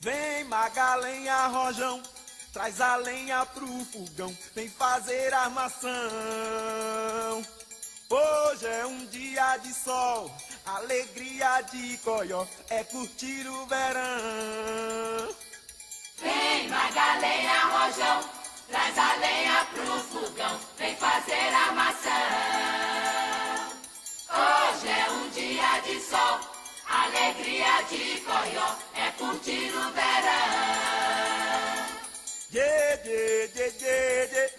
Vem Magalenha, Rojão, traz a lenha pro fogão, vem fazer armação. Hoje é um dia de sol, alegria de Coió, é curtir o verão. Vem Magalenha, Rojão, traz a lenha pro fogão, vem fazer armação. Hoje é um dia de sol, alegria de Coió, é curtir o verão. Ye, ye, ye, ye, ye.